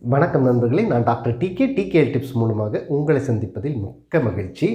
வணக்கம் நண்பர்களே, நான் டாக்டர்.tk Tkhealthtips மூலமாக உங்களை சந்திப்பதில் மிக்க மகிழ்ச்சி.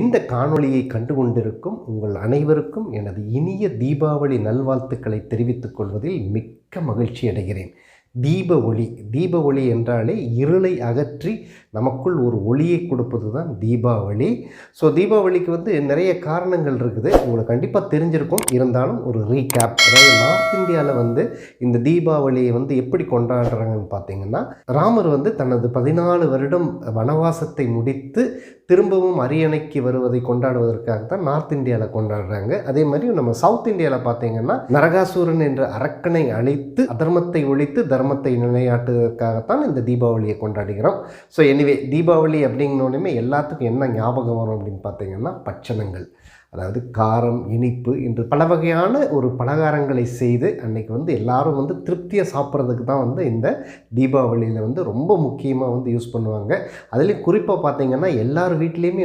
இந்த காணொளியை கண்டு கொண்டிருக்கும் உங்கள் அனைவருக்கும் எனது இனிய தீபாவளி நல்வாழ்த்துக்களை தெரிவித்துக் கொள்வதில் மிக்க மகிழ்ச்சி அடைகிறேன். தீப ஒளி என்றாலே இருளை அகற்றி நமக்குள் ஒரு ஒளியை கொடுப்பது தான் தீபாவளி. ஸோ தீபாவளிக்கு நிறைய காரணங்கள் இருக்குது, உங்களுக்கு கண்டிப்பாக தெரிஞ்சிருக்கும். இருந்தாலும் ஒரு ரீகேப், அதாவது நார்த் இந்தியாவில் இந்த தீபாவளியை எப்படி கொண்டாடுறாங்கன்னு பார்த்தீங்கன்னா, ராமர் தனது 14 வருடம் வனவாசத்தை முடித்து திரும்பவும் அரியணைக்கு வருவதை கொண்டாடுவதற்காக தான் நார்த் இந்தியாவில் கொண்டாடுறாங்க. அதே மாதிரி நம்ம சவுத் இந்தியாவில் பார்த்தீங்கன்னா, நரகாசூரன் என்ற அரக்கனை அழித்து அதர்மத்தை ஒழித்து தர்மத்தை நிலையாட்டுவதற்காகத்தான் இந்த தீபாவளியை கொண்டாடுகிறோம். ஸோ எனிவே, தீபாவளி அப்படிங்கினோடனே எல்லாத்துக்கும் என்ன ஞாபகம் வரும் அப்படின்னு பார்த்தீங்கன்னா, பட்சணங்கள், அதாவது காரம், இனிப்பு என்று பல வகையான ஒரு பலகாரங்களை செய்து அன்றைக்கி எல்லாரும் திருப்தியாக சாப்பிட்றதுக்கு தான் இந்த தீபாவளியில் ரொம்ப முக்கியமாக யூஸ் பண்ணுவாங்க. அதுலேயும் குறிப்பாக பார்த்திங்கன்னா, எல்லார் வீட்லேயுமே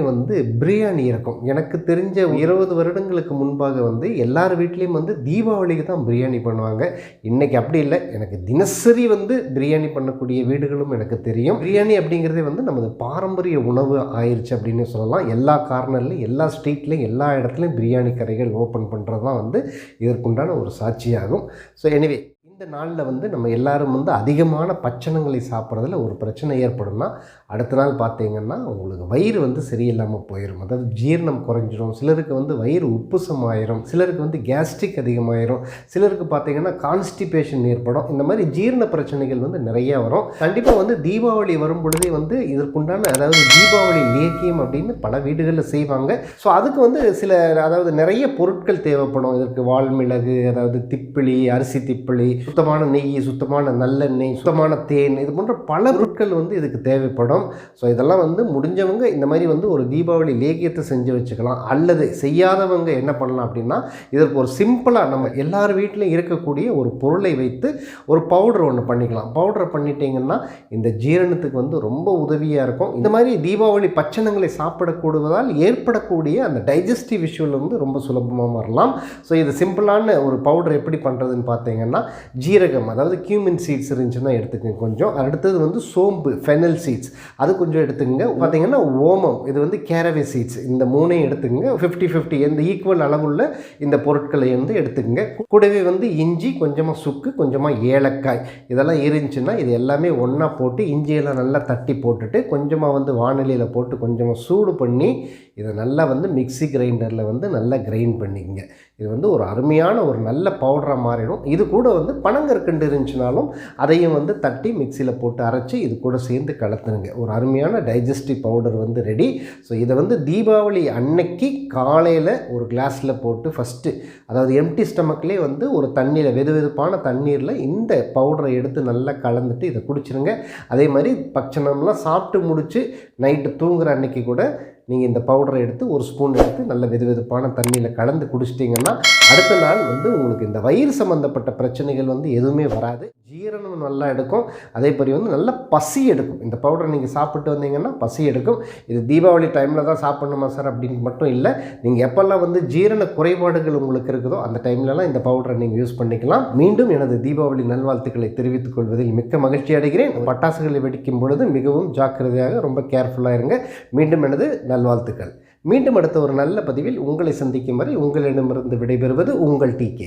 பிரியாணி இருக்கும். எனக்கு தெரிஞ்ச 20 வருடங்களுக்கு முன்பாக எல்லார் வீட்லேயும் தீபாவளிக்கு தான் பிரியாணி பண்ணுவாங்க. இன்றைக்கி அப்படி இல்லை, எனக்கு தினசரி பிரியாணி பண்ணக்கூடிய வீடுகளும் எனக்கு தெரியும். பிரியாணி அப்படிங்கிறதே நமது பாரம்பரிய உணவு ஆயிடுச்சு அப்படின்னு சொல்லலாம். எல்லா கார்னர்லையும், எல்லா ஸ்ட்ரீட்லேயும், எல்லா இடத்துலையும் பிரியாணி கடைகள் ஓப்பன் பண்ணுறது தான் இதற்குண்டான ஒரு சாட்சியாகும். ஸோ எனிவே, இந்த நாளில் நம்ம எல்லாரும் அதிகமான பட்சணங்களை சாப்பிட்றதுல ஒரு பிரச்சனை ஏற்படும்னா, அடுத்த நாள் பார்த்தீங்கன்னா உங்களுக்கு வயிறு சரியில்லாமல் போயிடும். அதாவது ஜீரணம் குறைஞ்சிடும். சிலருக்கு வயிறு உப்புசம் ஆயிரும், சிலருக்கு கேஸ்ட்ரிக் அதிகமாயிரும், சிலருக்கு பார்த்தீங்கன்னா கான்ஸ்டிபேஷன் ஏற்படும். இந்த மாதிரி ஜீரண பிரச்சனைகள் நிறையா வரும். கண்டிப்பாக தீபாவளி வரும் பொழுதே இதற்குண்டான, அதாவது தீபாவளி லேகியம் அப்படின்னு பல வீடுகளில் செய்வாங்க. ஸோ அதுக்கு அதாவது நிறைய பொருட்கள் தேவைப்படும். இதற்கு வால்மிளகு, அதாவது திப்பிலி, அரிசி திப்பிலி, சுத்தமான நெய், சுத்தமான நல்லெண்ணெய், சுத்தமான தேன், இது போன்ற பல பொருட்கள் இதுக்கு தேவைப்படும். ஸோ இதெல்லாம் முடிஞ்சவங்க இந்த மாதிரி ஒரு தீபாவளி லேகியத்தை செஞ்சு வச்சுக்கலாம். அல்லது செய்யாதவங்க என்ன பண்ணலாம் அப்படின்னா, இதற்கு ஒரு சிம்பிளாக நம்ம எல்லார் வீட்டிலையும் இருக்கக்கூடிய ஒரு பொருளை வைத்து ஒரு பவுடர் ஒன்று பண்ணிக்கலாம். பவுடரை பண்ணிட்டீங்கன்னா இந்த ஜீரணத்துக்கு ரொம்ப உதவியாக இருக்கும். இந்த மாதிரி தீபாவளி பட்சணங்களை சாப்பிடக்கூடுவதால் ஏற்படக்கூடிய அந்த டைஜஸ்டிவ் இஷ்யூவில் ரொம்ப சுலபமாக வரலாம். ஸோ இது சிம்பிளான ஒரு பவுடர் எப்படி பண்ணுறதுன்னு பார்த்தீங்கன்னா, ஜீரகம், அதாவது கியூமின் சீட்ஸ் இருந்துச்சுன்னா எடுத்துக்கங்க கொஞ்சம். அடுத்தது சோம்பு, ஃபெனல் சீட்ஸ், அது கொஞ்சம் எடுத்துக்கங்க. பார்த்தீங்கன்னா ஓமம், இது கேரவே சீட்ஸ், இந்த மூணையும் எடுத்துக்கங்க. 50-50 எந்த ஈக்குவல் அளவுள்ள இந்த பொருட்களை எடுத்துக்கங்க. கூடவே இஞ்சி, கொஞ்சமாக சுக்கு, கொஞ்சமாக ஏலக்காய், இதெல்லாம் இருந்துச்சுன்னா இது எல்லாமே ஒன்றா போட்டு இஞ்சியெல்லாம் நல்லா தட்டி போட்டுட்டு கொஞ்சமாக வானிலையில் போட்டு கொஞ்சமாக சூடு பண்ணி இதை நல்லா மிக்ஸி கிரைண்டரில் நல்லா கிரைண்ட் பண்ணிக்கங்க. இது ஒரு அருமையான ஒரு நல்ல பவுடராக மாறிடும். இது கூட பனங்கற்கண்டு இருந்துச்சுனாலும் அதையும் தட்டி மிக்சியில் போட்டு அரைச்சி இது கூட சேர்ந்து கலத்துனுங்க. ஒரு அருமையான டைஜஸ்டிவ் பவுடர் ரெடி. ஸோ இதை தீபாவளி அன்னைக்கு காலையில் ஒரு கிளாஸில் போட்டு ஃபஸ்ட்டு, அதாவது எம்டி ஸ்டமக்லேயே ஒரு தண்ணியில், வெதுவெதுப்பான தண்ணீரில் இந்த பவுடரை எடுத்து நல்லா கலந்துட்டு இதை குடிச்சிருங்க. அதே மாதிரி பட்சணம்லாம் சாப்பிட்டு முடித்து நைட்டு தூங்குகிற அன்னைக்கு கூட நீங்கள் இந்த பவுடரை எடுத்து ஒரு ஸ்பூன் எடுத்து நல்ல வெதுவெதுப்பான தண்ணியில் கலந்து குடிச்சிட்டிங்கன்னா அடுத்த நாள் உங்களுக்கு இந்த வயிறு சம்மந்தப்பட்ட பிரச்சனைகள் எதுவுமே வராது. ஜீரணம் நல்லா எடுக்கும். அதே மாதிரி நல்ல பசி எடுக்கும். இந்த பவுடரை நீங்கள் சாப்பிட்டு வந்தீங்கன்னா பசி எடுக்கும். இது தீபாவளி டைமில் தான் சாப்பிட்ணுமா சார் அப்படின்னு மட்டும் இல்லை. நீங்கள் எப்போல்லாம் ஜீரண குறைபாடுகள் உங்களுக்கு இருக்குதோ அந்த டைம்லலாம் இந்த பவுடரை நீங்கள் யூஸ் பண்ணிக்கலாம். மீண்டும் எனது தீபாவளி நல்வாழ்த்துக்களை தெரிவித்துக் கொள்வதில் மிக்க மகிழ்ச்சி அடைகிறேன். பட்டாசுகளை வெடிக்கும் பொழுது மிகவும் ஜாக்கிரதையாக, ரொம்ப கேர்ஃபுல்லாக இருங்க. மீண்டும் எனது நல்வாழ்த்துக்கள். மீண்டும் அடுத்த ஒரு நல்ல பதிவில் உங்களை சந்திக்கும் வரை உங்களிடமிருந்து விடைபெறுவது உங்கள் TK.